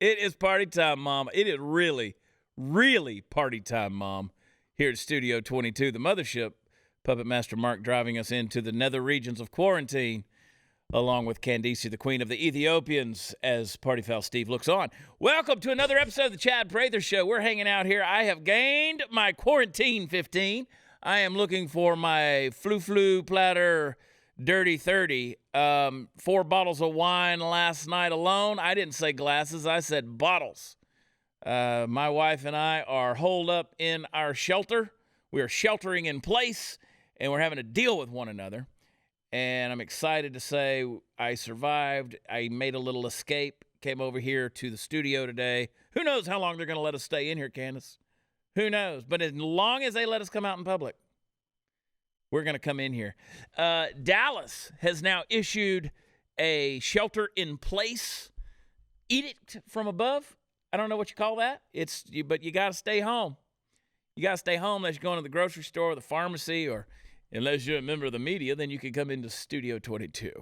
It is party time, Mom. It is really, really party time, Mom. Here at Studio 22, the mothership, Puppet Master Mark driving us into the nether regions of quarantine, along with Candice, the queen of the Ethiopians, as Party Foul Steve looks on. Welcome to another episode of the Chad Prather Show. We're hanging out here. I have gained my quarantine 15. I am looking for my flu platter dirty 30. 4 bottles of wine last night alone. I didn't say glasses. I said bottles. My wife and I are holed up in our shelter. We are sheltering in place, and we're having to deal with one another. And I'm excited to say I survived. I made a little escape, came over here to the studio today. Who knows how long they're going to let us stay in here, Candace? Who knows? But as long as they let us come out in public, we're going to come in here. Dallas has now issued a shelter-in-place edict from above. I don't know what you call that. But you got to stay home. You got to stay home unless you're going to the grocery store or the pharmacy, or unless you're a member of the media, then you can come into Studio 22.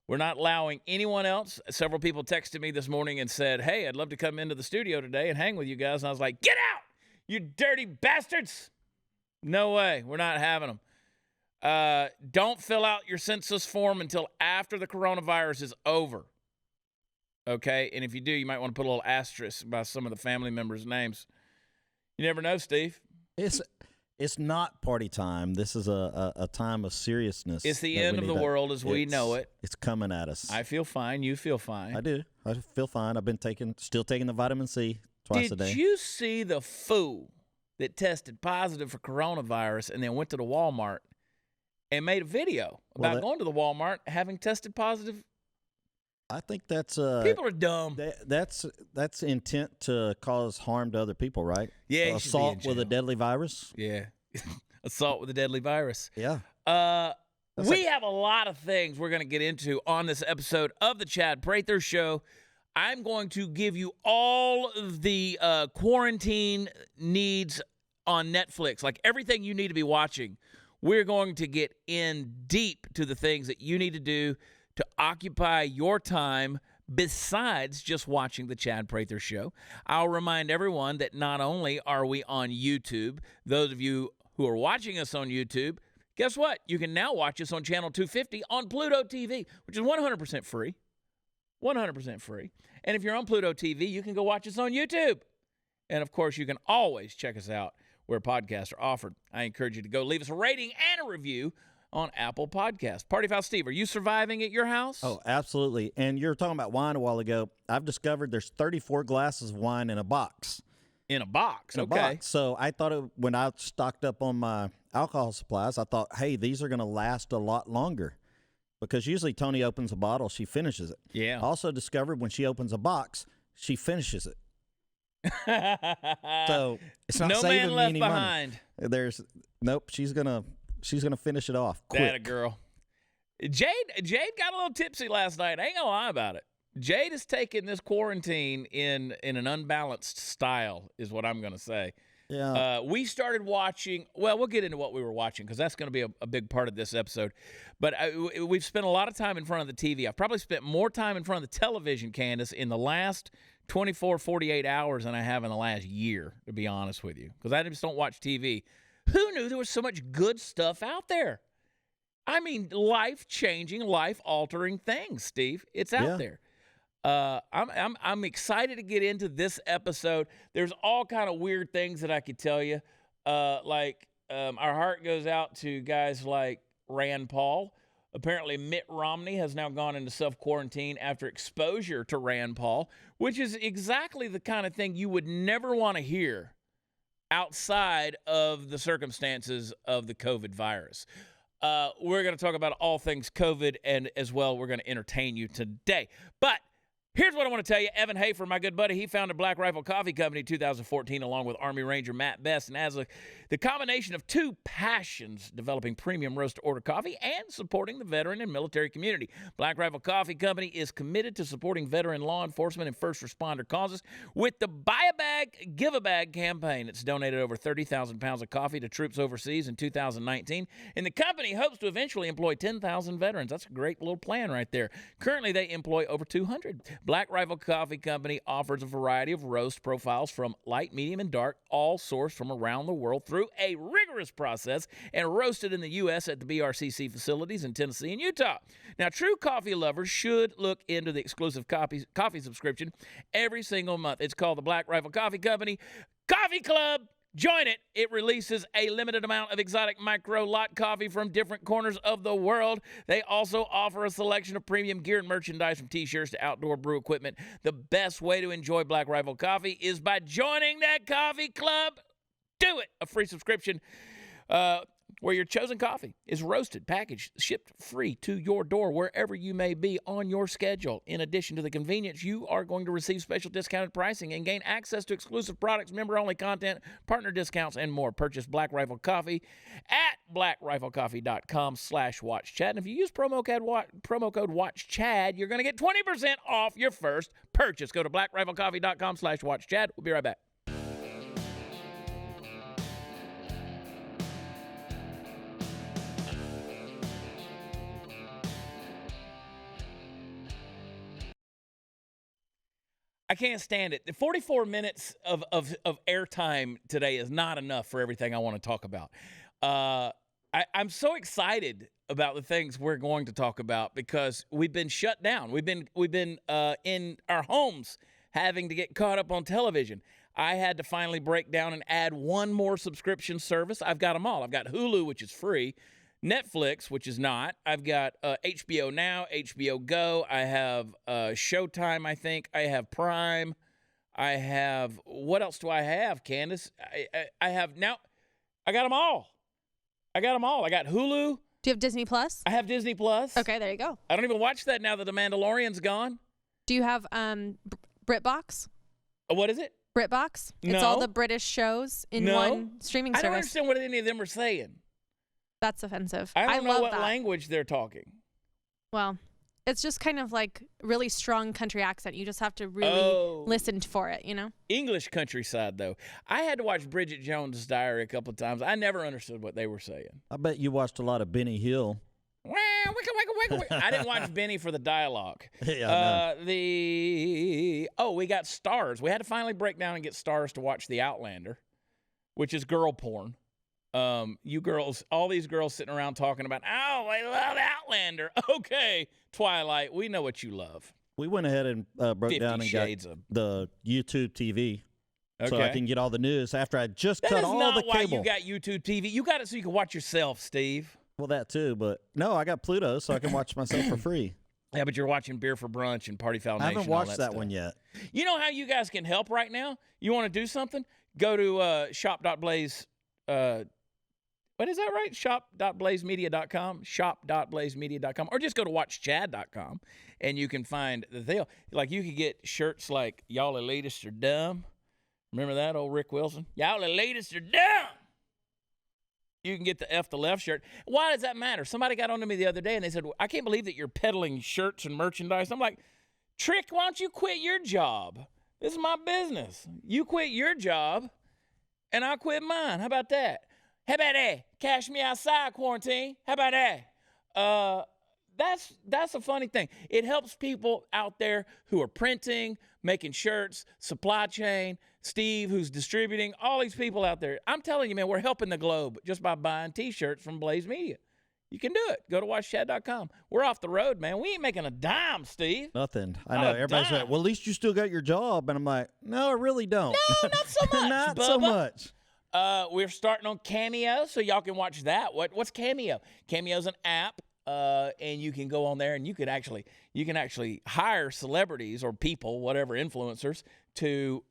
We're not allowing anyone else. Several people texted me this morning and said, hey, I'd love to come into the studio today and hang with you guys. And I was like, get out, you dirty bastards. No way. We're not having them. Don't fill out your census form until after the coronavirus is over. Okay? And if you do, you might want to put a little asterisk by some of the family members' names. You never know, Steve. It's not party time. This is a time of seriousness. It's the end of the world as we know it. It's coming at us. I feel fine. You feel fine. I do. I feel fine. I've been still taking the vitamin C twice a day. Did you see the fool that tested positive for coronavirus and then went to the Walmart and made a video about going to the Walmart having tested positive? I think that's people are dumb. That's intent to cause harm to other people, right? Yeah, assault with a deadly virus. Yeah, assault with a deadly virus. Yeah. We have a lot of things we're going to get into on this episode of the Chad Prather Show. I'm going to give you all of the quarantine needs on Netflix, like everything you need to be watching. We're going to get in deep to the things that you need to do to occupy your time besides just watching the Chad Prather Show. I'll remind everyone that not only are we on YouTube, those of you who are watching us on YouTube, guess what? You can now watch us on Channel 250 on Pluto TV, which is 100% free. 100% free. And if you're on Pluto TV, you can go watch us on YouTube. And, of course, you can always check us out where podcasts are offered. I encourage you to go leave us a rating and a review on Apple Podcasts. Party Foul Steve, are you surviving at your house? Oh, absolutely. And you were talking about wine a while ago. I've discovered there's 34 glasses of wine in a box. In a box, okay. Box. So I thought when I stocked up on my alcohol supplies, I thought, hey, these are going to last a lot longer. Because usually Tony opens a bottle, she finishes it. Yeah. I also discovered when she opens a box, she finishes it. So it's not saving me any behind. Money. Nope. She's gonna finish it off quick. That a girl. Jade got a little tipsy last night. I ain't gonna lie about it. Jade is taking this quarantine in an unbalanced style, is what I'm gonna say. Yeah. We started watching. Well, we'll get into what we were watching because that's going to be a big part of this episode. But we've spent a lot of time in front of the TV. I've probably spent more time in front of the television, Candace, in the last 24, 48 hours than I have in the last year, to be honest with you, because I just don't watch TV. Who knew there was so much good stuff out there? I mean, life-changing, life-altering things, Steve. It's out there. I'm excited to get into this episode. There's all kind of weird things that I could tell you. Our heart goes out to guys like Rand Paul. Apparently, Mitt Romney has now gone into self-quarantine after exposure to Rand Paul, which is exactly the kind of thing you would never want to hear outside of the circumstances of the COVID virus. We're going to talk about all things COVID, and as well, we're going to entertain you today. But here's what I want to tell you. Evan Hafer, my good buddy, he founded Black Rifle Coffee Company in 2014 along with Army Ranger Matt Best. And as the combination of two passions, developing premium roast-to-order coffee and supporting the veteran and military community. Black Rifle Coffee Company is committed to supporting veteran law enforcement and first responder causes with the Buy a Bag, Give a Bag campaign. It's donated over 30,000 pounds of coffee to troops overseas in 2019. And the company hopes to eventually employ 10,000 veterans. That's a great little plan right there. Currently, they employ over 200. Black Rifle Coffee Company offers a variety of roast profiles from light, medium, and dark, all sourced from around the world through a rigorous process and roasted in the U.S. at the BRCC facilities in Tennessee and Utah. Now, true coffee lovers should look into the exclusive coffee subscription every single month. It's called the Black Rifle Coffee Company Coffee Club. Join it. It releases a limited amount of exotic micro lot coffee from different corners of the world. They also offer a selection of premium gear and merchandise from t-shirts to outdoor brew equipment. The best way to enjoy Black Rifle Coffee is by joining that coffee club. Do it. A free subscription where your chosen coffee is roasted, packaged, shipped free to your door wherever you may be on your schedule. In addition to the convenience, you are going to receive special discounted pricing and gain access to exclusive products, member-only content, partner discounts, and more. Purchase Black Rifle Coffee at blackriflecoffee.com/WatchChad. And if you use promo code WatchChad, you're going to get 20% off your first purchase. Go to blackriflecoffee.com/WatchChad. We'll be right back. I can't stand it. The 44 minutes of airtime today is not enough for everything I want to talk about. I'm so excited about the things we're going to talk about because we've been shut down. We've been in our homes having to get caught up on television. I had to finally break down and add one more subscription service. I've got them all. I've got Hulu, which is free. Netflix, which is not. I've got HBO Now, HBO Go. I have Showtime, I think. I have Prime. I have, what else do I have, Candace? I have now, I got them all. I got Hulu. Do you have Disney Plus? I have Disney Plus. Okay, there you go. I don't even watch that now that The Mandalorian's gone. Do you have BritBox? What is it? BritBox? No. It's all the British shows in one streaming service. I don't understand what any of them are saying. That's offensive. I don't know love what that. language they're talking. Well, it's just kind of like really strong country accent. You just have to really listen for it, you know? English countryside, though. I had to watch Bridget Jones' Diary a couple of times. I never understood what they were saying. I bet you watched a lot of Benny Hill. I didn't watch Benny for the dialogue. Yeah, we got Stars. We had to finally break down and get Stars to watch The Outlander, which is girl porn. You girls, all these girls sitting around talking about, oh, I love Outlander. Okay, Twilight, we know what you love. We went ahead and broke down and got the YouTube TV. So I can get all the news after I just cut all the cable. That is not why you got YouTube TV. You got it so you can watch yourself, Steve. Well, that too, but no, I got Pluto so I can watch myself for free. Yeah, but you're watching Beer for Brunch and Party Foul Nation. I haven't watched that one yet. You know how you guys can help right now? You want to do something? Go to shop.blaze. What is that right? Shop.blazemedia.com, shop.blazemedia.com, or just go to watchchad.com, and you can find the deal. Like, you could get shirts like, y'all elitists are dumb. Remember that, old Rick Wilson? Y'all elitists are dumb. You can get the F the left shirt. Why does that matter? Somebody got on to me the other day, and they said, I can't believe that you're peddling shirts and merchandise. I'm like, Trick, why don't you quit your job? This is my business. You quit your job, and I'll quit mine. How about that? How about that? Cash me outside, quarantine. How about that? That's a funny thing. It helps people out there who are printing, making shirts, supply chain, Steve, who's distributing, all these people out there. I'm telling you, man, we're helping the globe just by buying T-shirts from Blaze Media. You can do it. Go to watchchad.com. We're off the road, man. We ain't making a dime, Steve. Nothing. I know. Everybody's like, well, at least you still got your job. And I'm like, no, I really don't. No, not so much, Not Bubba. so much. We're starting on Cameo, so y'all can watch that. What's Cameo? Cameo's an app, and you can go on there and you can actually hire celebrities or people, whatever, influencers, to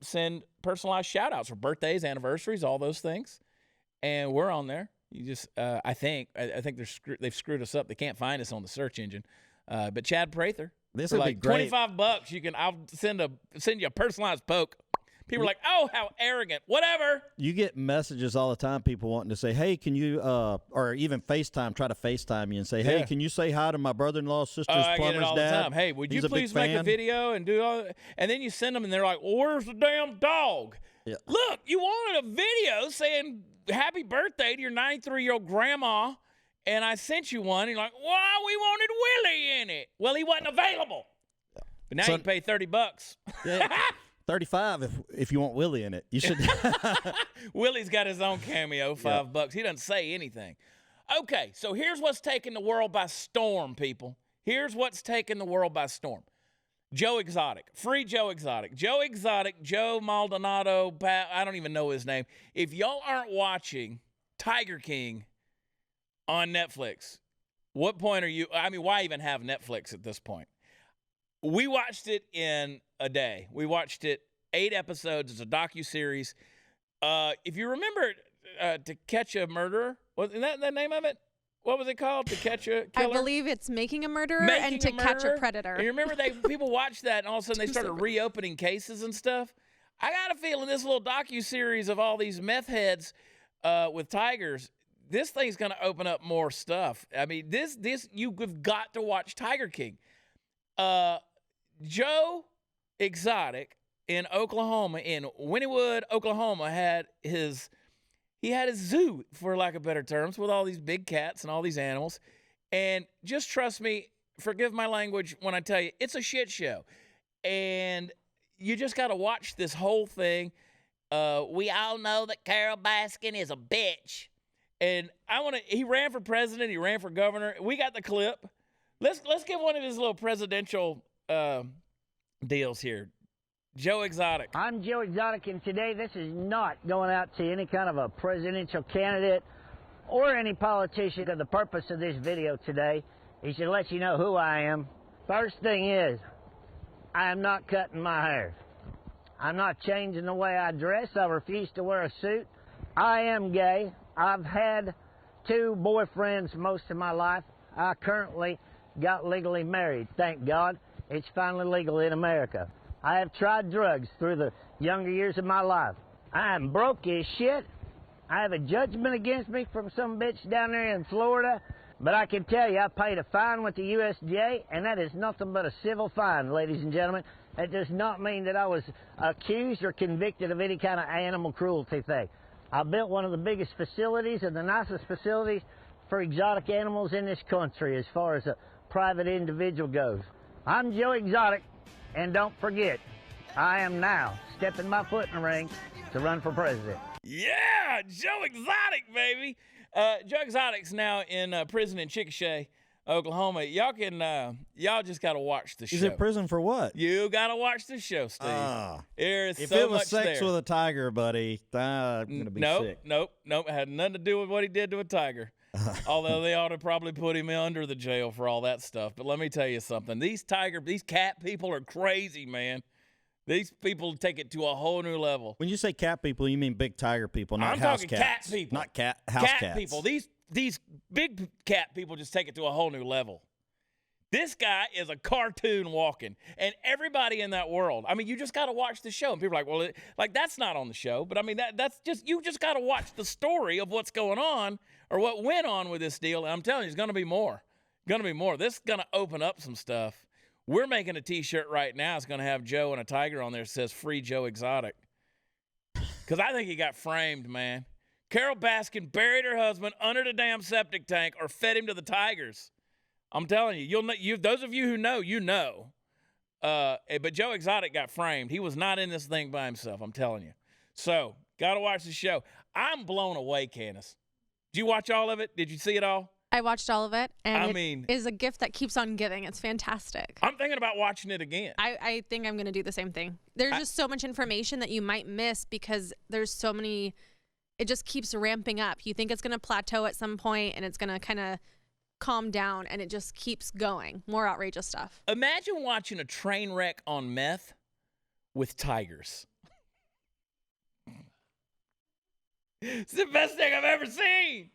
send personalized shout-outs for birthdays, anniversaries, all those things. And we're on there. You just, I think they've screwed us up. They can't find us on the search engine. But Chad Prather, this for would like be great. $25, I'll send you a personalized poke. People are like, oh, how arrogant, whatever. You get messages all the time, people wanting to say, hey, can you, or even FaceTime, try to FaceTime you and say, hey, can you say hi to my brother-in-law's sister's I plumber's get it all dad? the time. Hey, would you He's a please big make a fan. video and do all that? And then you send them and they're like, well, where's the damn dog? Yeah. Look, you wanted a video saying happy birthday to your 93-year-old grandma, and I sent you one. And you're like, well, we wanted Willie in it. Well, he wasn't available. But now So- you can pay $30. Yeah, 35 if you want Willie in it. You should. Willie's got his own cameo, $5. He doesn't say anything. Okay, so here's what's taking the world by storm, people. Here's what's taking the world by storm. Joe Exotic. Free Joe Exotic. Joe Exotic, Joe Maldonado, I don't even know his name. If y'all aren't watching Tiger King on Netflix, what point are you? I mean, why even have Netflix at this point? We watched it in a day. We watched it 8 episodes. It's a docuseries. If you remember To Catch a Murderer, wasn't that the name of it? What was it called? To Catch a Killer? I believe it's Making a Murderer Making and To Catch a Murderer. Predator. And you remember people watched that, and all of a sudden they started reopening cases and stuff? I got a feeling this little docuseries of all these meth heads with tigers, this thing's going to open up more stuff. I mean, this you've got to watch Tiger King. Joe Exotic in Oklahoma, in Wynnewood, Oklahoma, had his zoo, for lack of better terms, with all these big cats and all these animals. And just trust me, forgive my language when I tell you, it's a shit show. And you just got to watch this whole thing. We all know that Carol Baskin is a bitch. And he ran for president, he ran for governor. We got the clip. Let's get one of his little presidential deals here. Joe Exotic. I'm Joe Exotic, and today this is not going out to any kind of a presidential candidate or any politician. The purpose of this video today is to let you know who I am. First thing is, I am not cutting my hair. I'm not changing the way I dress. I refuse to wear a suit. I am gay. I've had 2 boyfriends most of my life. I currently got legally married. Thank God. It's finally legal in America. I have tried drugs through the younger years of my life. I am broke as shit. I have a judgment against me from some bitch down there in Florida. But I can tell you, I paid a fine with the USDA, and that is nothing but a civil fine, ladies and gentlemen. That does not mean that I was accused or convicted of any kind of animal cruelty thing. I built one of the biggest facilities and the nicest facilities for exotic animals in this country as far as a private individual goes. I'm Joe Exotic. And don't forget, I am now stepping my foot in the ring to run for president. Yeah, Joe Exotic, baby. Joe Exotic's now in prison in Chickasha, Oklahoma. Y'all just got to watch the show. He's in prison for what? You got to watch the show, Steve. There is If so it was much sex there. with a tiger, buddy, I'm going to be sick. Nope. It had nothing to do with what he did to a tiger. Although they ought to probably put him under the jail for all that stuff. But let me tell you something. These cat people are crazy, man. These people take it to a whole new level. When you say cat people, you mean big tiger people, not I'm house talking cats. cat people. Not house cat cats. people. These big cat people just take it to a whole new level. This guy is a cartoon walking, and everybody in that world. I mean, you just got to watch the show, and people are like, well, that's not on the show. But I mean, that's just you just got to watch the story of what's going on or what went on with this deal. And I'm telling you, there's going to be more. This is going to open up some stuff. We're making a T-shirt right now. It's going to have Joe and a tiger on there that says "Free Joe Exotic," because I think he got framed, man. Carol Baskin buried her husband under the damn septic tank or fed him to the tigers. I'm telling you, you'll know. Those of you who know, you know. But Joe Exotic got framed. He was not in this thing by himself. I'm telling you. So, got to watch the show. I'm blown away, Candace. Did you watch all of it? Did you see it all? I watched all of it, and it is a gift that keeps on giving. It's fantastic. I'm thinking about watching it again. I think I'm going to do the same thing. There's just so much information that you might miss because there's so many. It just keeps ramping up. You think it's going to plateau at some point, and it's going to kind of calm down, and it just keeps going. More outrageous stuff. Imagine watching a train wreck on meth with tigers. It's the best thing I've ever seen.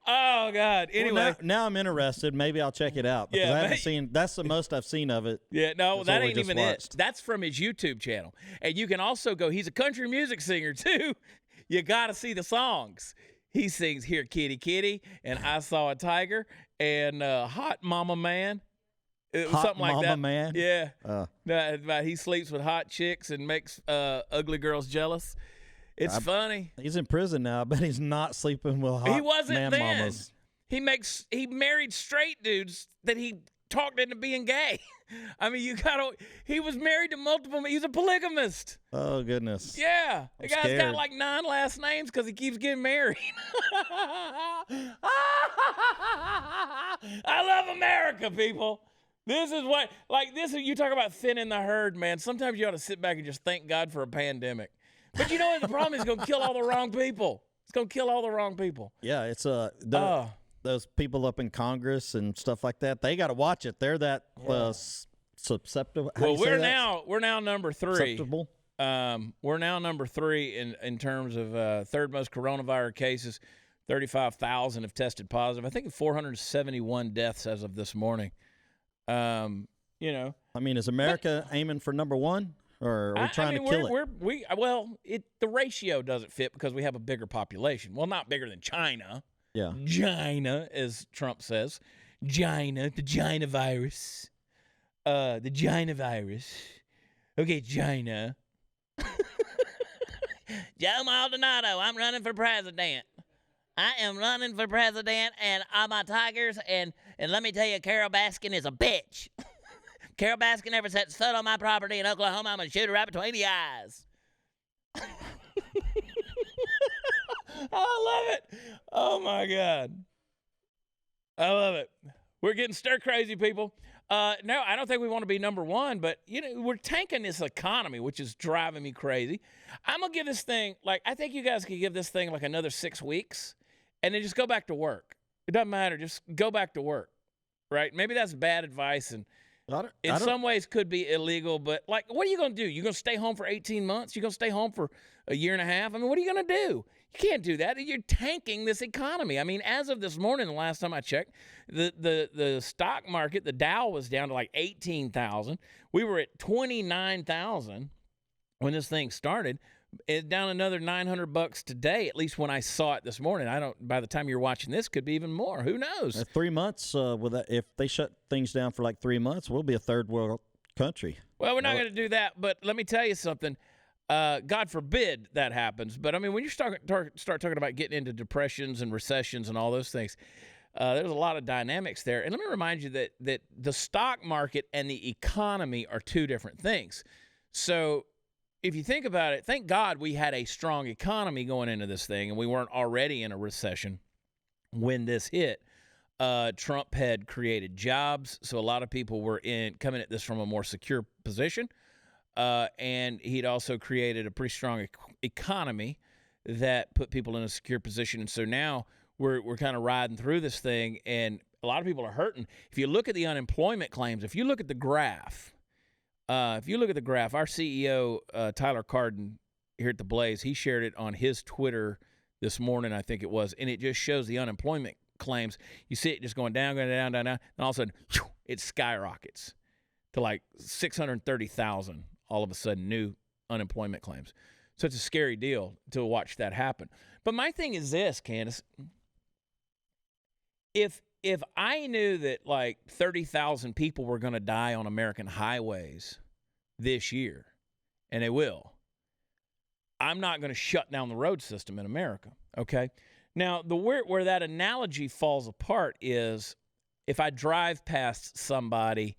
Oh, God. Anyway. Well, now I'm interested. Maybe I'll check it out because Yeah, I haven't seen. That's the most I've seen of it. Yeah, no, That's that what we ain't just even watched. it. That's from his YouTube channel. And you can also go, he's a country music singer, too. You got to see the songs. He sings Here Kitty Kitty and I Saw a Tiger and Hot Mama Man. It was Hot something like Mama that. Man? Yeah. Uh. He sleeps with hot chicks and makes ugly girls jealous. It's funny. He's in prison now. I bet he's not sleeping with hot He wasn't man then. mamas. He married straight dudes that he talked into being gay. I mean, he was married to multiple. He's a polygamist. Oh, goodness. Yeah. The I'm guy's scared. got like 9 last names because he keeps getting married. I love America, people. This is what, you talk about thinning the herd, man. Sometimes you ought to sit back and just thank God for a pandemic. But you know what? The problem is it's going to kill all the wrong people. It's going to kill all the wrong people. Yeah, it's those people up in Congress and stuff like that. They got to watch it. They're that susceptible. Well, we're now number 3. Susceptible. We're now number 3 in terms of third most coronavirus cases. 35,000 have tested positive. I think 471 deaths as of this morning. I mean, is America aiming for number 1, or are we trying to kill it? The ratio doesn't fit because we have a bigger population. Well, not bigger than China. Yeah. China, as Trump says. China, the China virus. The China virus. Okay, China. Joe Maldonado, I'm running for president. I am running for president, and all my tigers, and let me tell you, Carol Baskin is a bitch. Carol Baskin ever sets foot on my property in Oklahoma, I'm going to shoot her right between the eyes. I love it. Oh, my God. I love it. We're getting stir crazy, people. No, I don't think we want to be number 1, but, we're tanking this economy, which is driving me crazy. I'm going to give this thing, I think you guys could give this thing another 6 weeks and then just go back to work. It doesn't matter. Just go back to work, right? Maybe that's bad advice and in some ways could be illegal, but, what are you going to do? You going to stay home for 18 months? You going to stay home for a year and a half? I mean, what are you going to do? You can't do that. You're tanking this economy. I mean, as of this morning, the last time I checked, the stock market, the Dow was down to 18,000. We were at 29,000 when this thing started. It's down another $900 today, at least when I saw it this morning. By the time you're watching this, could be even more. Who knows? 3 months, if they shut things down for 3 months, we'll be a third world country. Well, we're not going to do that, but let me tell you something. God forbid that happens. But, I mean, when you start talking about getting into depressions and recessions and all those things, there's a lot of dynamics there. And let me remind you that the stock market and the economy are 2 different things. So if you think about it, thank God we had a strong economy going into this thing, and we weren't already in a recession when this hit. Trump had created jobs, so a lot of people were coming at this from a more secure position. And he'd also created a pretty strong economy that put people in a secure position. And so now we're kind of riding through this thing, and a lot of people are hurting. If you look at the unemployment claims, if you look at the graph, our CEO, Tyler Carden, here at The Blaze, he shared it on his Twitter this morning, I think it was, and it just shows the unemployment claims. You see it just going down, and all of a sudden, it skyrockets to 630,000 all of a sudden new unemployment claims. So it's a scary deal to watch that happen. But my thing is this, Candace. If I knew that 30,000 people were going to die on American highways this year, and they will, I'm not going to shut down the road system in America, okay? Now, where that analogy falls apart is if I drive past somebody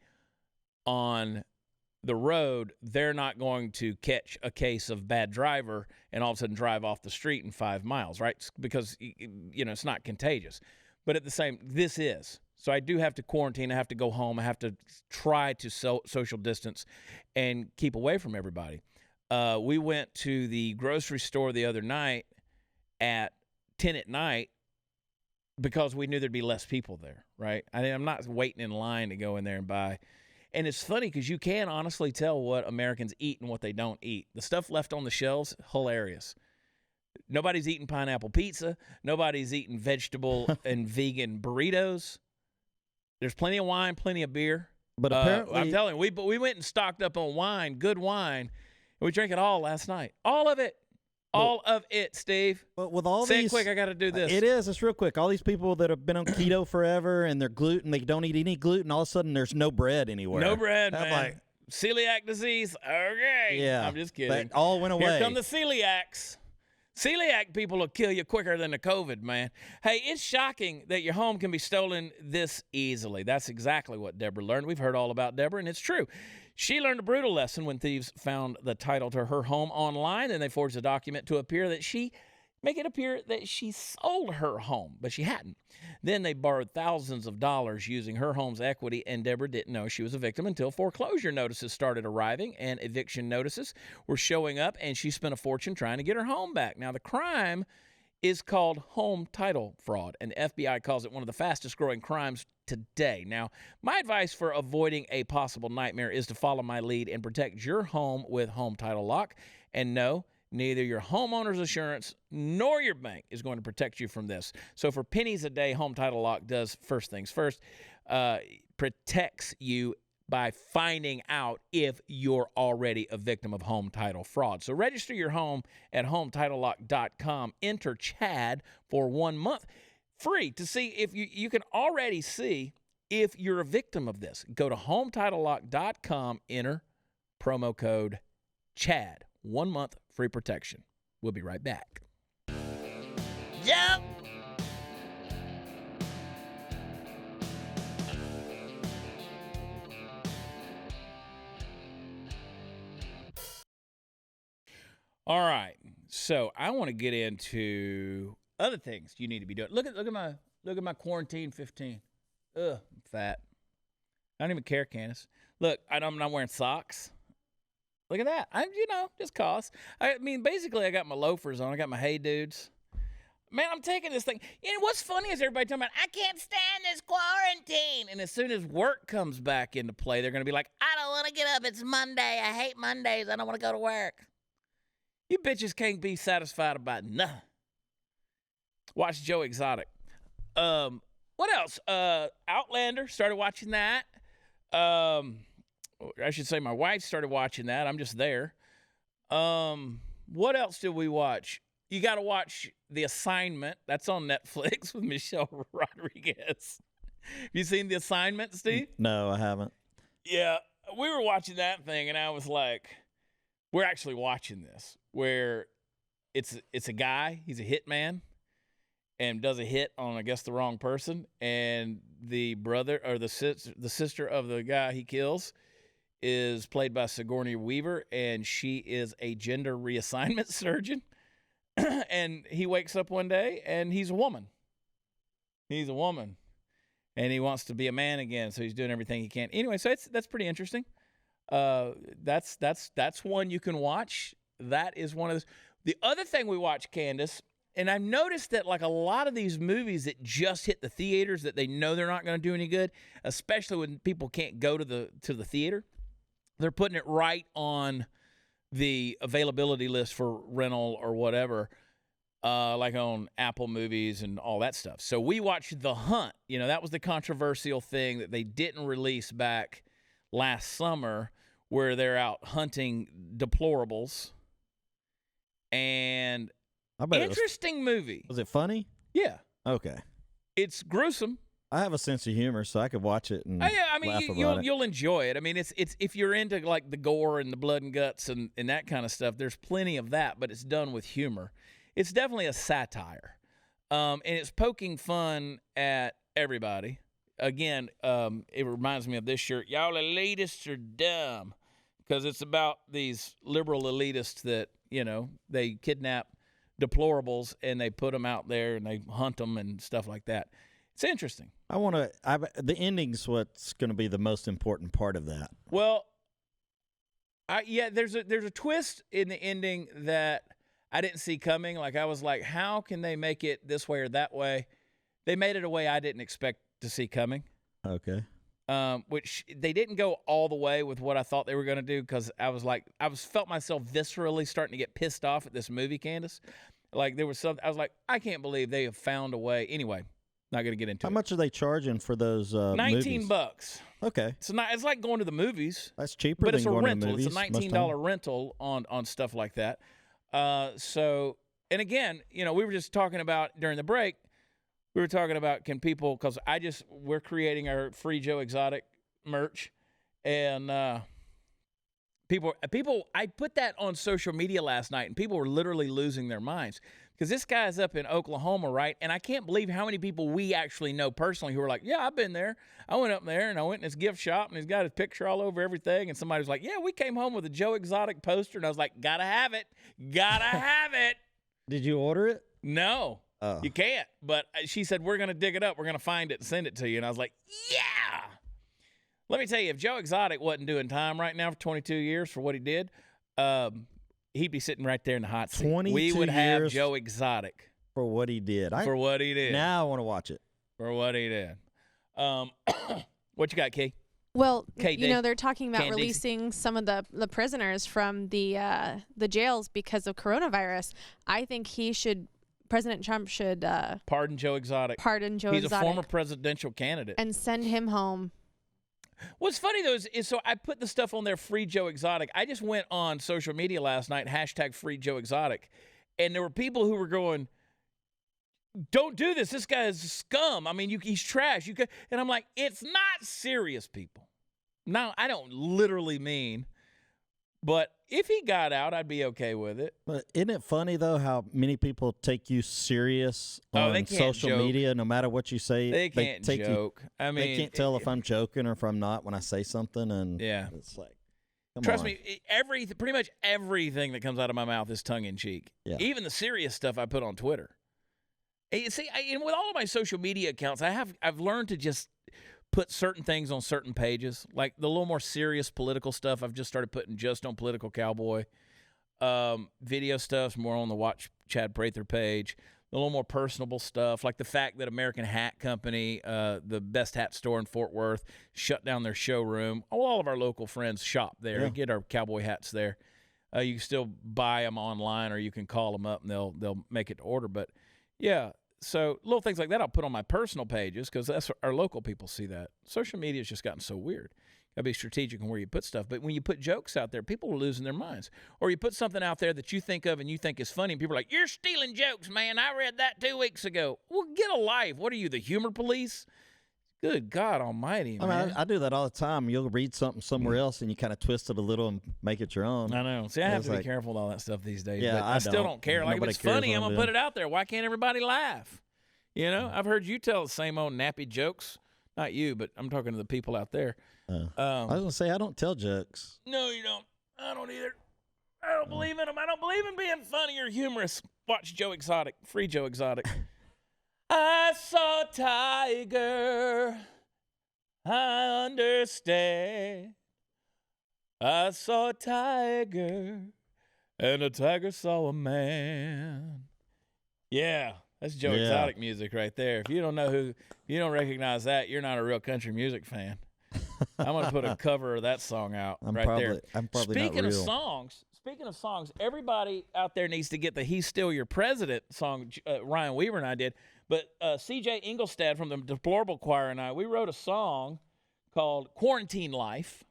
on the road, they're not going to catch a case of bad driver and all of a sudden drive off the street in 5 miles, right? Because, it's not contagious. But at the same, this is. So I do have to quarantine. I have to go home. I have to try to social distance and keep away from everybody. We went to the grocery store the other night at 10 at night because we knew there'd be less people there, right? I'm not waiting in line to go in there and buy. And it's funny because you can honestly tell what Americans eat and what they don't eat. The stuff left on the shelves, hilarious. Nobody's eating pineapple pizza. Nobody's eating vegetable and vegan burritos. There's plenty of wine, plenty of beer. But apparently, I'm telling you, we went and stocked up on wine, good wine, and we drank it all last night. All of it. All of it, Steve. But with all Say these, it quick, I got to do this. It's real quick. All these people that have been on keto forever and they're gluten, they don't eat any gluten, all of a sudden there's no bread anywhere. No bread, I'm man. Celiac disease, okay. Yeah. I'm just kidding. That all went away. Here come the celiacs. Celiac people will kill you quicker than the COVID, man. Hey, it's shocking that your home can be stolen this easily. That's exactly what Deborah learned. We've heard all about Deborah, and it's true. She learned a brutal lesson when thieves found the title to her home online, and they forged a document to make it appear that she sold her home, but she hadn't. Then they borrowed thousands of dollars using her home's equity, and Deborah didn't know she was a victim until foreclosure notices started arriving and eviction notices were showing up, and she spent a fortune trying to get her home back. Now, the crime is called home title fraud, and the FBI calls it one of the fastest growing crimes today. Now, my advice for avoiding a possible nightmare is to follow my lead and protect your home with Home Title Lock. And no, neither your homeowner's insurance nor your bank is going to protect you from this. So for pennies a day, Home Title Lock does first things first, protects you by finding out if you're already a victim of home title fraud. So register your home at HometitleLock.com. Enter Chad for 1 month free to see if you can already see if you're a victim of this. Go to HometitleLock.com, enter promo code Chad. 1 month free protection. We'll be right back. Yep. All right, so I want to get into other things you need to be doing. Look at my quarantine 15. Ugh, I'm fat. I don't even care, Candace. Look, I'm not wearing socks. Look at that. Just cause. I mean, basically, I got my loafers on. I got my Hey Dudes. Man, I'm taking this thing. What's funny is everybody talking about, I can't stand this quarantine. And as soon as work comes back into play, they're going to be like, I don't want to get up. It's Monday. I hate Mondays. I don't want to go to work. You bitches can't be satisfied about nothing. Watch Joe Exotic. What else? Outlander. Started watching that. I should say my wife started watching that. I'm just there. What else did we watch? You got to watch The Assignment. That's on Netflix with Michelle Rodriguez. Have you seen The Assignment, Steve? No, I haven't. Yeah, we were watching that thing, and I was like, we're actually watching this, where it's a guy, he's a hitman, and does a hit on, I guess, the wrong person, and the brother or the sister of the guy he kills is played by Sigourney Weaver, and she is a gender reassignment surgeon. And he wakes up one day, and he's a woman. He's a woman, and he wants to be a man again, so he's doing everything he can. Anyway, so that's pretty interesting. That's one you can watch. That is one of those. The other thing we watch, Candace, and I've noticed that like a lot of these movies that just hit the theaters that they know they're not going to do any good, especially when people can't go to the theater, they're putting it right on the availability list for rental or whatever, like on Apple Movies and all that stuff. So we watched The Hunt. That was the controversial thing that they didn't release back last summer, where they're out hunting deplorables. And interesting movie. Was it funny? Yeah. Okay. It's gruesome. I have a sense of humor, so I could watch it and laugh about it. You'll enjoy it. I mean, it's if you're into like the gore and the blood and guts and that kind of stuff, there's plenty of that, but it's done with humor. It's definitely a satire, and it's poking fun at everybody. Again, it reminds me of this shirt. Y'all elitists are dumb, because it's about these liberal elitists that they kidnap deplorables and they put them out there and they hunt them and stuff like that. It's interesting. The ending's what's going to be the most important part of that. Well, there's a twist in the ending that I didn't see coming. Like, I was like, how can they make it this way or that way? They made it a way I didn't expect to see coming. Okay. Which they didn't go all the way with what I thought they were going to do, because I felt myself viscerally starting to get pissed off at this movie, Candace. Like, there was something, I was like, I can't believe they have found a way. Anyway, not going to get into it. How much are they charging for those $19. Okay. It's like going to the movies. That's cheaper but than it's a going rental. to the movies. It's a $19 rental on stuff like that. And again, we were just talking about during the break, we were talking about because we're creating our free Joe Exotic merch, and People, I put that on social media last night, and people were literally losing their minds because this guy's up in Oklahoma, right? And I can't believe how many people we actually know personally who are like, yeah, I've been there. I went up there, and I went in his gift shop, and he's got his picture all over everything. And somebody was like, yeah, we came home with a Joe Exotic poster. And I was like, gotta have it. Gotta have it. Did you order it? No, you can't. But she said, we're going to dig it up. We're going to find it and send it to you. And I was like, yeah. Let me tell you, if Joe Exotic wasn't doing time right now for 22 years for what he did, he'd be sitting right there in the hot seat. 22 we would have years Joe Exotic. For what he did. For what he did. Now I want to watch it. For what he did. What you got, Kay? Well, KD. you know, they're talking about Candice. releasing some of the prisoners from the jails because of coronavirus. I think President Trump should Pardon Joe Exotic. pardon Joe He's Exotic a former presidential candidate. and send him home. What's funny, though, is so I put the stuff on there, Free Joe Exotic. I just went on social media last night, hashtag Free Joe Exotic, and there were people who were going, don't do this. This guy is scum. I mean, he's trash. And I'm like, it's not serious, people. No, I don't literally mean, but if he got out, I'd be okay with it. But isn't it funny, though, how many people take you serious they on can't social joke. media, no matter what you say? They can't take joke. I mean, they can't tell if I'm joking or if I'm not when I say something. And Yeah. it's like, come trust on. me, pretty much everything that comes out of my mouth is tongue-in-cheek. Yeah. Even the serious stuff I put on Twitter. And see, with all of my social media accounts, I've learned to just put certain things on certain pages. Like the little more serious political stuff, I've just started putting just on Political Cowboy. Video stuff's more on the Watch Chad Prather page. A little more personable stuff, like the fact that American Hat Company, the best hat store in Fort Worth, shut down their showroom. All of our local friends shop there. Yeah. Get our cowboy hats there. You can still buy them online, or you can call them up and they'll make it to order. But yeah, so little things like that I'll put on my personal pages because that's our local people see that. Social media has just gotten so weird. Got to be strategic in where you put stuff. But when you put jokes out there, people are losing their minds. Or you put something out there that you think of and you think is funny, and people are like, you're stealing jokes, man. I read that 2 weeks ago. Well, get a life. What are you, the humor police? Good God almighty, I man. mean, I do that all the time. You'll read something somewhere else and you kind of twist it a little and make it your own. I know. See, I have It's to be like- careful with all that stuff these days. Yeah, but I still don't care. Like, if Nobody it's cares funny, what I'm I'm going to put doing. it out there. Why can't everybody laugh? You know, I've heard you tell the same old nappy jokes. Not you, but I'm talking to the people out there. I was going to say, I don't tell jokes. No, you don't. I don't either. I don't believe in them. I don't believe in being funny or humorous. Watch Joe Exotic. Free Joe Exotic. I saw Tiger. I understand. I saw a tiger, and a tiger saw a man. Yeah, that's Joe Yeah. Exotic music right there. If you don't know if you don't recognize that, you're not a real country music fan. I'm gonna put a cover of that song out I'm right probably, there. I'm probably Speaking not of real. songs, everybody out there needs to get the "He's Still Your President" song. Ryan Weaver and I did, but C.J. Engelstad from the Deplorable Choir and I, we wrote a song called "Quarantine Life."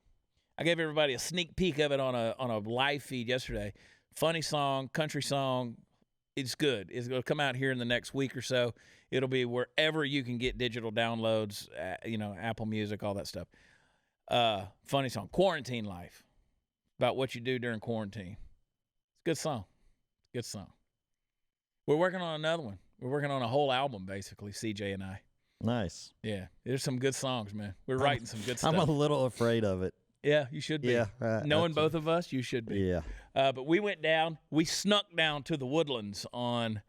I gave everybody a sneak peek of it on a live feed yesterday. Funny song, country song. It's good. It's going to come out here in the next week or so. It'll be wherever you can get digital downloads, Apple Music, all that stuff. Funny song, "Quarantine Life," about what you do during quarantine. It's a good song. Good song. We're working on another one. We're working on a whole album, basically, CJ and I. Nice. Yeah, there's some good songs, man. We're writing some good stuff. I'm a little afraid of it. Yeah, you should be. Yeah. Knowing both of us, you should be. Yeah. But we snuck down to the Woodlands on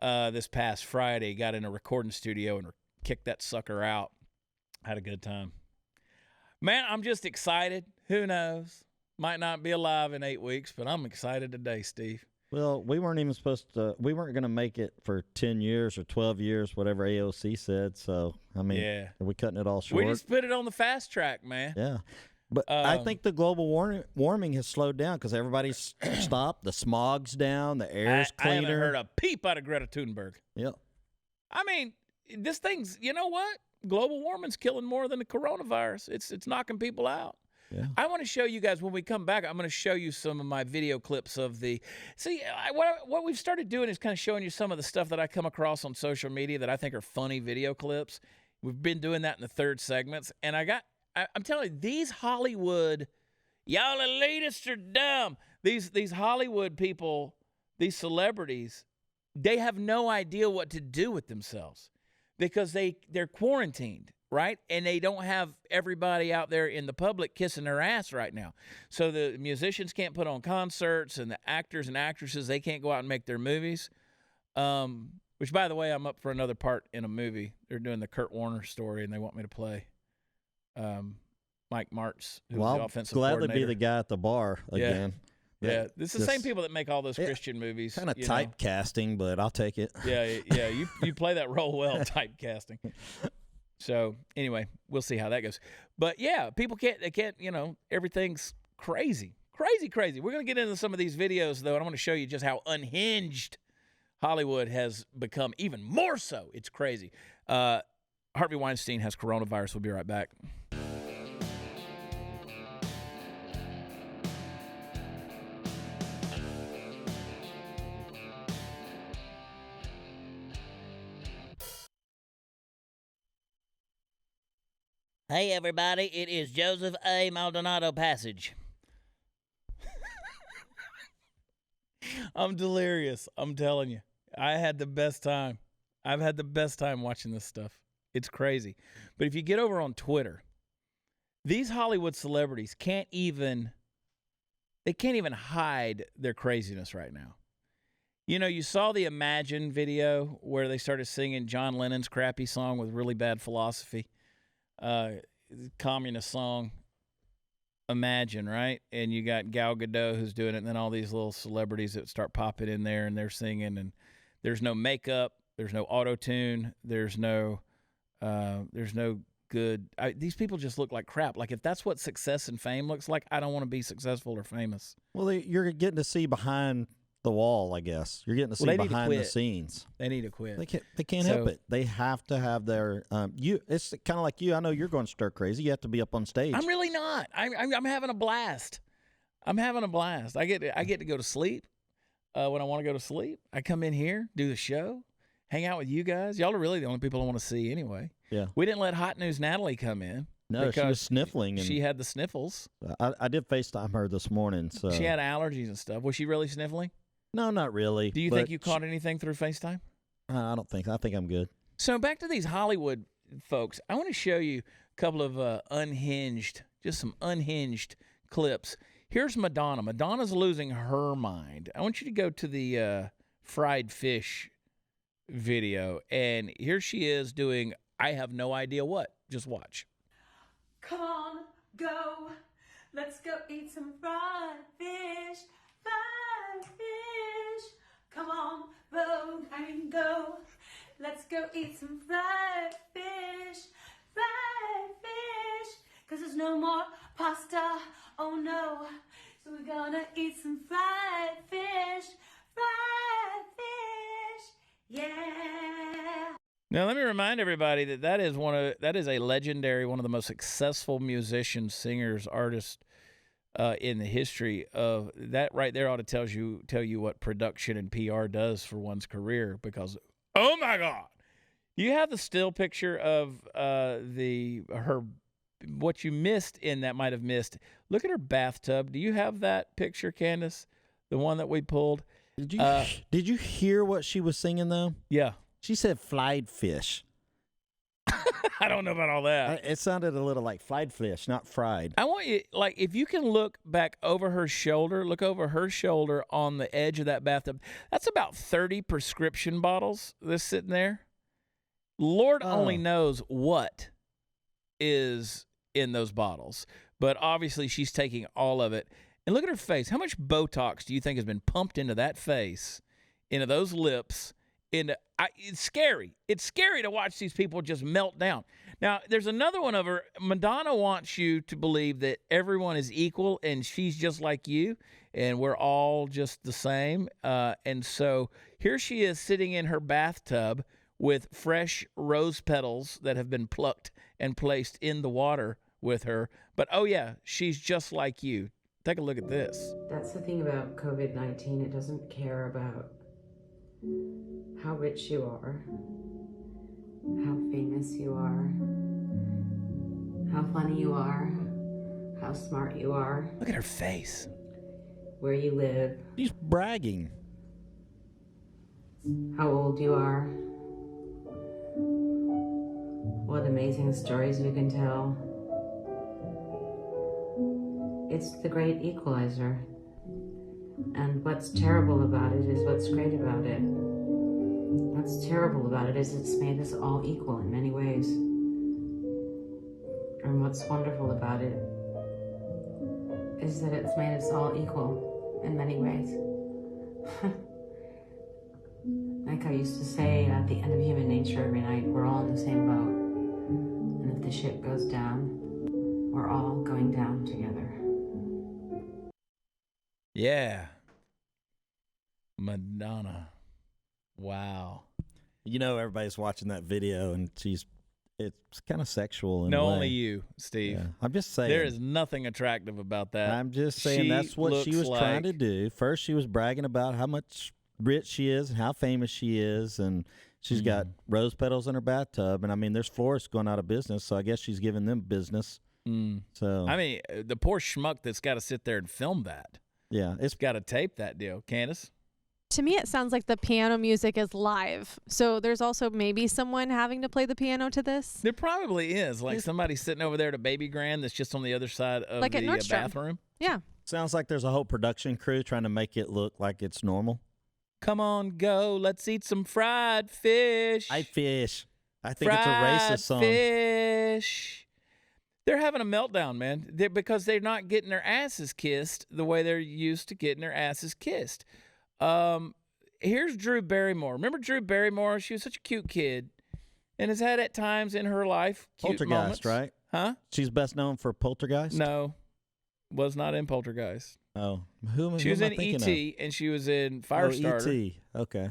this past Friday, got in a recording studio and kicked that sucker out. Had a good time. Man, I'm just excited. Who knows? Might not be alive in 8 weeks, but I'm excited today, Steve. Well, we weren't going to make it for 10 years or 12 years, whatever AOC said. So, I mean, Yeah. are we cutting it all short? We just put it on the fast track, man. Yeah. But I think the global warming has slowed down because everybody's stopped. The smog's down. The air's I cleaner. haven't heard a peep out of Greta Thunberg. Yep. I mean, this thing's, you know what? Global warming's killing more than the coronavirus. It's knocking people out. Yeah. I want to show you guys when we come back. I'm going to show you some of my video clips of the. See, what we've started doing is kind of showing you some of the stuff that I come across on social media that I think are funny video clips. We've been doing that in the third segments, and I'm telling you, these Hollywood Y'all elitists are dumb. These Hollywood people, these celebrities, they have no idea what to do with themselves because they're quarantined, right? And they don't have everybody out there in the public kissing their ass right now. So the musicians can't put on concerts, and the actors and actresses, they can't go out and make their movies. Which, by the way, I'm up for another part in a movie. They're doing the Kurt Warner story, and they want me to play Mike Martz, who's the offensive coordinator. Gladly be the guy at the bar again. Yeah, it's the same people that make all those Christian movies. Kind of typecasting, but I'll take it. Yeah. You play that role well, typecasting. So anyway, we'll see how that goes. But yeah, people can't. Everything's crazy. We're gonna get into some of these videos though, and I want to show you just how unhinged Hollywood has become. Even more so, it's crazy. Harvey Weinstein has coronavirus. We'll be right back. Hey, everybody, it is Joseph A. Maldonado Passage. I'm delirious. I'm telling you. I had the best time. I've had the best time watching this stuff. It's crazy. But if you get over on Twitter, these Hollywood celebrities can't even hide their craziness right now. You know, you saw the Imagine video where they started singing John Lennon's crappy song with really bad philosophy. Communist song, Imagine, right? And you got Gal Gadot who's doing it, and then all these little celebrities that start popping in there and they're singing, and there's no makeup, there's no auto-tune, there's no good. These people just look like crap. Like, if that's what success and fame looks like, I don't want to be successful or famous. Well, you're getting to see behind the wall, I guess. You're getting to see behind the scenes. They need to quit. They can't help it. They have to have their it's kind of like you. I know you're going stir crazy. You have to be up on stage. I'm really not. I'm having a blast. I get to go to sleep when I want to go to sleep. I come in here, do the show, hang out with you guys. Y'all are really the only people I want to see anyway. Yeah. We didn't let Hot News Natalie come in. No, she was sniffling. And she had the sniffles. I did FaceTime her this morning. So she had allergies and stuff. Was she really sniffling? No, not really. Do you think you caught anything through FaceTime? I don't think. I think I'm good. So back to these Hollywood folks. I want to show you a couple of some unhinged clips. Here's Madonna. Madonna's losing her mind. I want you to go to the fried fish video, and here she is doing I have no idea what. Just watch. Come on, go. Let's go eat some fried fish. Fried fish. Come on, vote and go. Let's go eat some fried fish. Fried fish. 'Cause there's no more pasta. Oh no. So we're gonna eat some fried fish. Fried fish. Yeah. Now, let me remind everybody that is a legendary, one of the most successful musicians, singers, artists in the history of that. Right there ought to tell you what production and PR does for one's career. Because, oh my God, you have the still picture of what you missed in that might have missed. Look at her bathtub. Do you have that picture, Candace? The one that we pulled. Did you hear what she was singing though? Yeah. She said fried fish. I don't know about all that. It sounded a little like fried fish, not fried. I want you, like, if you can look back over her shoulder, look over her shoulder on the edge of that bathtub. That's about 30 prescription bottles that's sitting there. Lord only knows what is in those bottles. But obviously she's taking all of it. And look at her face. How much Botox do you think has been pumped into that face, into those lips? It's scary. It's scary to watch these people just melt down. Now, there's another one of her. Madonna wants you to believe that everyone is equal and she's just like you and we're all just the same. And so here she is sitting in her bathtub with fresh rose petals that have been plucked and placed in the water with her. But, oh, yeah, she's just like you. Take a look at this. That's the thing about COVID-19. It doesn't care about how rich you are, how famous you are, how funny you are, how smart you are, Look at her face. where you live, She's bragging. how old you are, what amazing stories you can tell. It's the great equalizer. And what's terrible about it is what's great about it. What's terrible about it is it's made us all equal in many ways. And what's wonderful about it is that it's made us all equal in many ways. Like I used to say at the end of Human Nature every night, we're all in the same boat. And if the ship goes down, we're all going down together. Yeah. Madonna. Wow. You know, everybody's watching that video, and it's kind of sexual in a No, way. only you, Steve. Yeah. I'm just saying. There is nothing attractive about that. I'm just saying She that's what she looks was trying to like- do. First, she was bragging about how much rich she is and how famous she is, and she's got rose petals in her bathtub. And I mean, there's florists going out of business, so I guess she's giving them business. So I mean, the poor schmuck that's got to sit there and film that. yeah, it's Got to tape that deal. Candace? To me, it sounds like the piano music is live. So there's also maybe someone having to play the piano to this. There probably is. Like somebody sitting over there at a baby grand that's just on the other side of Like at the Nordstrom. bathroom. Yeah. sounds like there's a whole production crew trying to make it look like it's normal. Come on, go. Let's eat some fried fish. I fish. I think it's a Fried racist song. fish. They're having a meltdown, man, because they're not getting their asses kissed the way they're used to getting their asses kissed. Here's Drew Barrymore. Remember Drew Barrymore? She was such a cute kid and has had at times in her life cute Poltergeist, moments. right? Huh? She's best known for Poltergeist? No, was not in Poltergeist. Oh. Who She was am I in thinking E.T. and she was in of? Firestarter. Oh, E.T. Okay.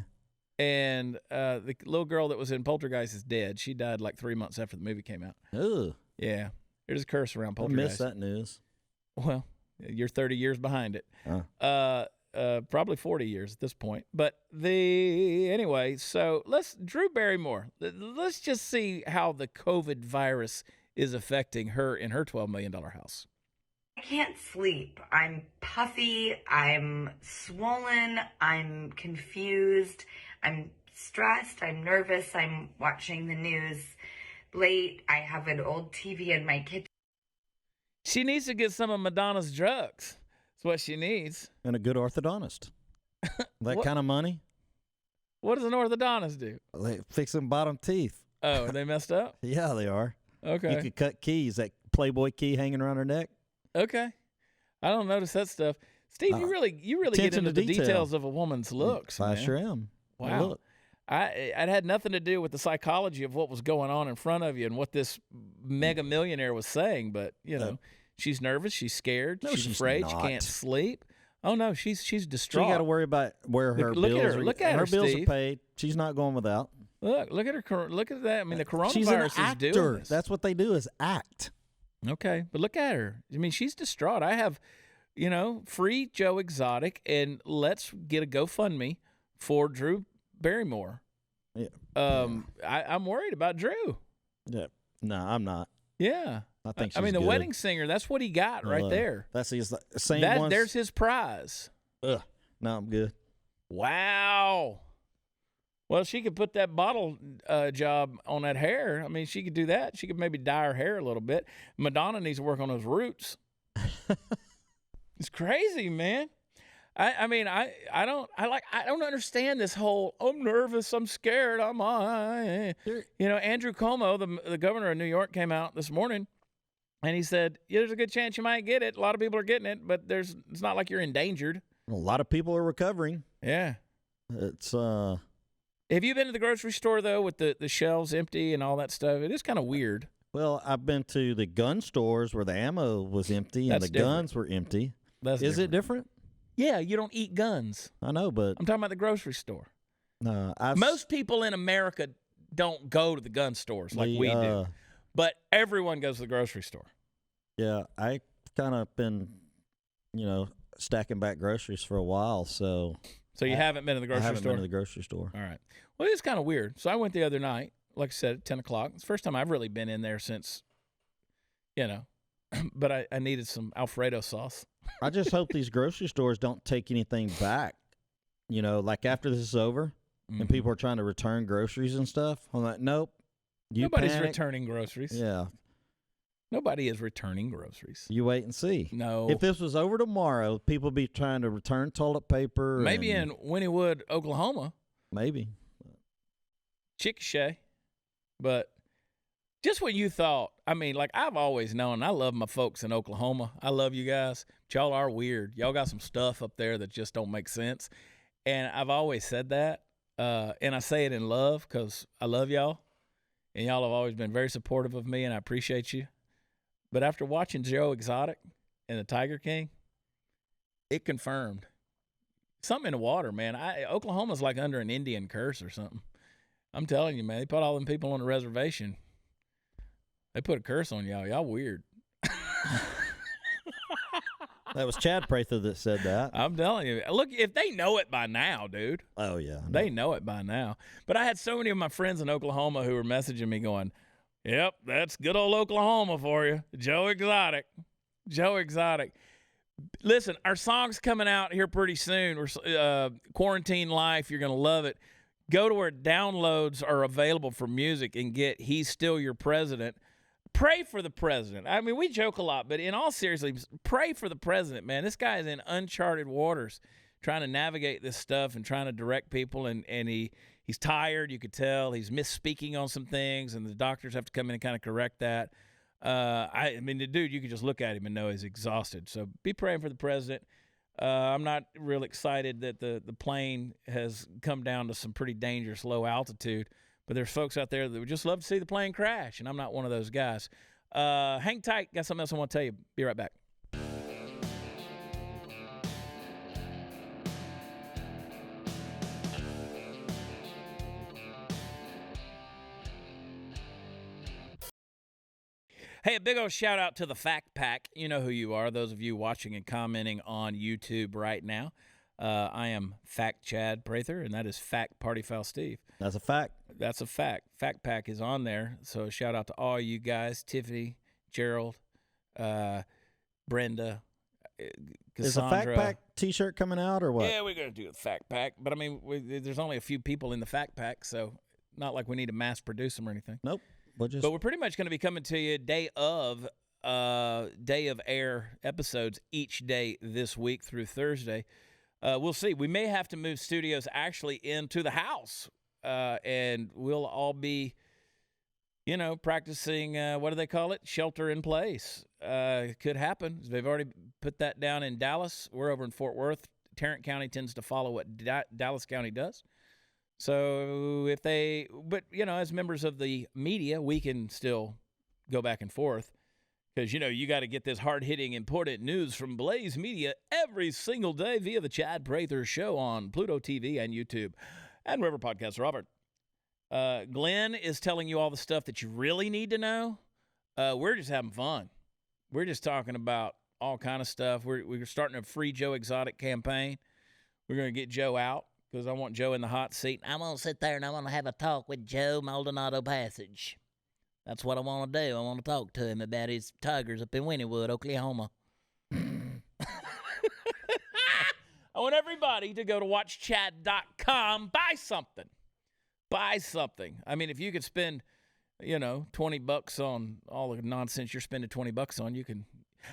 And the little girl that was in Poltergeist is dead. She died like 3 months after the movie came out. Ugh. Yeah. There's a curse around I Poltergeist. missed that news. Well, you're 30 years behind it. Probably 40 years at this point. But anyway, so Drew Barrymore, let's just see how the COVID virus is affecting her in her $12 million house. I can't sleep. I'm puffy. I'm swollen. I'm confused. I'm stressed. I'm nervous. I'm watching the news late. I have an old TV in my kitchen. She needs to get some of Madonna's drugs. That's what she needs. And a good orthodontist. That kind of money? What does an orthodontist do? Like fixing bottom teeth. Oh, are they messed up? Yeah, they are. Okay. You could cut keys, that Playboy key hanging around her neck. Okay. I don't notice that stuff. Steve, you really get attention into to the detail. details of a woman's looks. I man. sure am. Wow. Look. It had nothing to do with the psychology of what was going on in front of you and what this mega millionaire was saying, but she's nervous, she's scared, No, she's she's afraid, she not. can't sleep. Oh no, she's She distraught. got to worry about where her Look at bills her. are. Look at her her, bills Steve. are paid. She's not going without. Look at her. Look at that. I mean, the coronavirus She's an is actor. doing this. That's what they do is act. Okay, but look at her. I mean, she's distraught. I have, free Joe Exotic, and let's get a GoFundMe for Drew Barrymore. Yeah. I'm worried about Drew. Yeah. No, I'm not. Yeah. I think I mean, she's the good. wedding singer, that's what he got right there. That's his same one. There's his prize. Ugh. No, I'm good. Wow. Well, she could put that bottle job on that hair. I mean, she could do that. She could maybe dye her hair a little bit. Madonna needs to work on those roots. It's crazy, man. I don't understand this whole I'm nervous, I'm scared, Andrew Cuomo, the governor of New York, came out this morning and he said, there's a good chance you might get it. A lot of people are getting it, but it's not like you're endangered. A lot of people are recovering. Yeah. It's Have you been to the grocery store, though, with the shelves empty and all that stuff? It is kind of weird. well, I've been to the gun stores where the ammo was empty and That's the different. guns were empty. Is it different? Yeah, you don't eat guns. I know, but I'm talking about the grocery store. I've Most people in America don't go to the gun stores like we do, but everyone goes to the grocery store. Yeah, I kind of been, stacking back groceries for a while, so So you haven't been to the I grocery haven't store? been to the grocery store. All right. Well, it's kind of weird. So I went the other night, like I said, at 10 o'clock. It's the first time I've really been in there since, but I needed some Alfredo sauce. I just hope these grocery stores don't take anything back. You know, like after this is over and people are trying to return groceries and stuff. I'm like, nope. Nobody's panic. returning groceries. Yeah. Nobody is returning groceries. You wait and see. No. If this was over tomorrow, people be trying to return toilet paper. Maybe in Wynnewood, Oklahoma. Maybe. Chickasha. But just when you thought, I mean, like I've always known, I love my folks in Oklahoma. I love you guys. But y'all are weird. Y'all got some stuff up there that just don't make sense. And I've always said that. And I say it in love because I love y'all. And y'all have always been very supportive of me, and I appreciate you. But after watching Joe Exotic and the Tiger King, it confirmed something in the water, man. Oklahoma's like under an Indian curse or something. I'm telling you, man. They put all them people on the reservation. They put a curse on y'all. Y'all weird. That was Chad Prather that said that. I'm telling you. Look, if they know it by now, dude. Oh, yeah. They know it by now. But I had so many of my friends in Oklahoma who were messaging me going, yep, that's good old Oklahoma for you. Joe Exotic. Joe Exotic. Listen, our song's coming out here pretty soon. We're Quarantine Life. You're going to love it. Go to where downloads are available for music and get He's Still Your President. Pray for the president. I mean, we joke a lot, but in all seriousness, pray for the president, man. This guy is in uncharted waters trying to navigate this stuff and trying to direct people, and he's tired. You could tell he's misspeaking on some things, and the doctors have to come in and kind of correct that. I mean, the dude, you could just look at him and know he's exhausted. So be praying for the president. I'm not real excited that the plane has come down to some pretty dangerous low altitude. But there's folks out there that would just love to see the plane crash, and I'm not one of those guys. Hang tight. Got something else I want to tell you. Be right back. Hey, a big old shout out to the Fact Pack. You know who you are, those of you watching and commenting on YouTube right now. I am Fact Chad Prather, and that is Fact Party Foul Steve. That's a fact. That's a fact. Fact Pack is on there. So shout out to all you guys, Tiffany, Gerald, Brenda, Cassandra. Is a Fact Pack T-shirt coming out or what? Yeah, we're going to do a Fact Pack. But, I mean, there's only a few people in the Fact Pack, so not like we need to mass produce them or anything. Nope. But we're pretty much going to be coming to you day of air episodes each day this week through Thursday. We'll see. We may have to move studios actually into the house, and we'll all be, practicing, what do they call it? Shelter in place. It could happen. They've already put that down in Dallas. We're over in Fort Worth. Tarrant County tends to follow what Dallas County does. So as members of the media, we can still go back and forth. Because, you got to get this hard-hitting, important news from Blaze Media every single day via the Chad Prather Show on Pluto TV and YouTube and wherever podcasts are offered. Glenn is telling you all the stuff that you really need to know. We're just having fun. We're just talking about all kind of stuff. We're starting a free Joe Exotic campaign. We're going to get Joe out because I want Joe in the hot seat. I'm going to sit there and I'm going to have a talk with Joe Maldonado Passage. That's what I want to do. I want to talk to him about his tigers up in Wynnewood, Oklahoma. I want everybody to go to watchchad.com. Buy something. Buy something. I mean, if you could spend, $20 on all the nonsense you're spending $20 on, you can.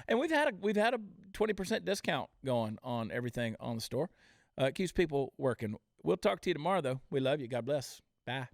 And we've had a 20% discount going on everything on the store. It keeps people working. We'll talk to you tomorrow, though. We love you. God bless. Bye.